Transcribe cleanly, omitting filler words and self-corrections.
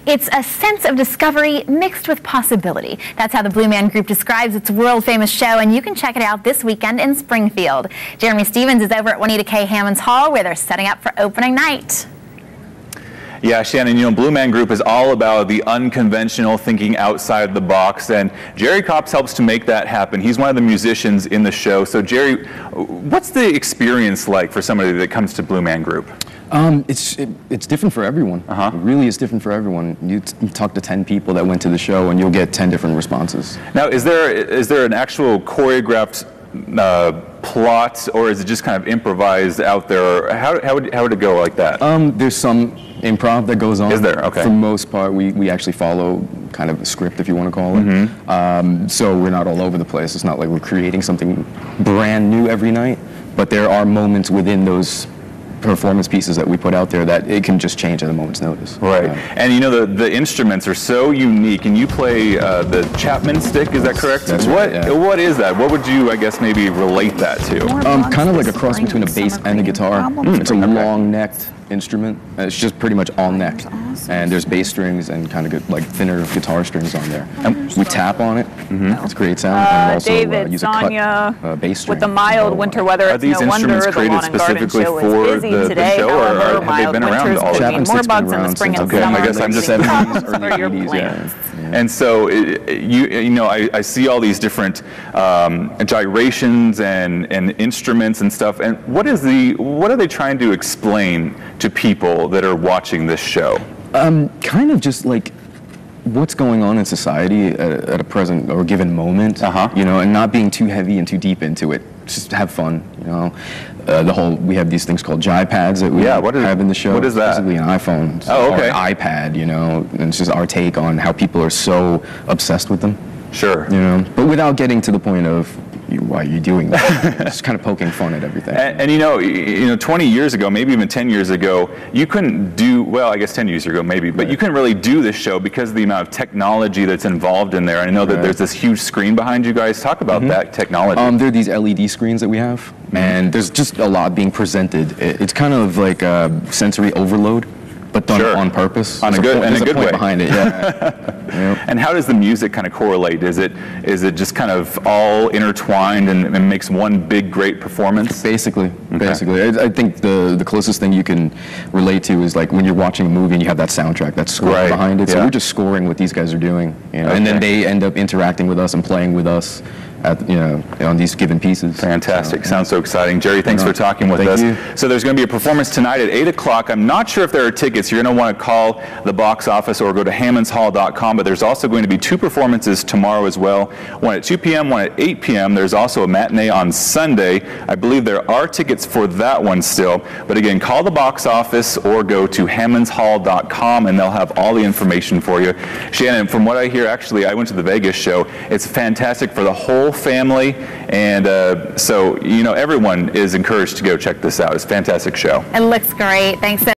It's a sense of discovery mixed with possibility. That's how the Blue Man Group describes its world-famous show, and you can check it out this weekend in Springfield. Jeremy Stevens is over at Juanita K. Hammons Hall, where they're setting up for opening night. Yeah, Shannon, you know, Blue Man Group is all about the unconventional, thinking outside the box, and Jerry Copps helps to make that happen. He's one of the musicians in the show. So, Jerry, what's the experience like for somebody that comes to Blue Man Group? It's different for everyone. It really is different for everyone. You talk to 10 people that went to the show, and you'll get 10 different responses. Now, is there an actual choreographed plot, or is it just kind of improvised out there? How would it go like that? There's some improv that goes on. Is there? Okay. For the most part, we actually follow kind of a script, if you want to call it. So we're not all over the place. It's not like we're creating something brand new every night, but there are moments within those performance pieces that we put out there that it can just change at a moment's notice. Right. And you know, the instruments are so unique, and you play the Chapman stick, is that correct? That's right, yeah. What is that? What would you, I guess, maybe relate that to? Kind of like a cross between a bass and a guitar. It's a long-necked instrument, and it's just pretty much all necked. And there's bass strings and kind of like thinner guitar strings on there. And we tap on it. It's a great sound. And also David, use Sonia, a cut bass string. with the mild winter weather, it's no wonder the lawn and garden show is busy today. Show, However, or mild been around winters all could mean more bugs in the spring and summer. I guess I'm just 70s, for early your 80s, plants. And so, you know, I see all these different gyrations and instruments and stuff. And what are they trying to explain to people that are watching this show? Kind of just like what's going on in society at a present or given moment, you know, and not being too heavy and too deep into it. Just have fun, you know. We have these things called pads that we have in the show. What is that? Basically an iPhone or an iPad, you know, and it's just our take on how people are so obsessed with them. Sure. You know, but without getting to the point of, why are you doing that? Just kind of poking fun at everything. And you know, 20 years ago, maybe even 10 years ago, you couldn't do, well, I guess 10 years ago maybe, but you couldn't really do this show because of the amount of technology that's involved in there. I know that there's this huge screen behind you guys. Talk about that technology. There are these LED screens that we have, and there's just a lot being presented. It's kind of like a sensory overload, but done on purpose. On a good way behind it, And how does the music kind of correlate? Is it just kind of all intertwined and makes one big great performance? Basically. I think the closest thing you can relate to is like when you're watching a movie and you have that soundtrack, that score behind it. So we're just scoring what these guys are doing, you know, and then they end up interacting with us and playing with us on these given pieces. Fantastic. Sounds so exciting. Jerry, thanks for talking with us. So there's going to be a performance tonight at 8 o'clock. I'm not sure if there are tickets. You're going to want to call the box office or go to hammondshall.com, but there's also going to be 2 performances tomorrow as well. One at 2 p.m., one at 8 p.m. There's also a matinee on Sunday. I believe there are tickets for that one still. But again, call the box office or go to hammondshall.com, and they'll have all the information for you. Shannon, from what I hear, actually, I went to the Vegas show. It's fantastic for the whole family, and so, you know, everyone is encouraged to go check this out. It's a fantastic show. It looks great. Thanks so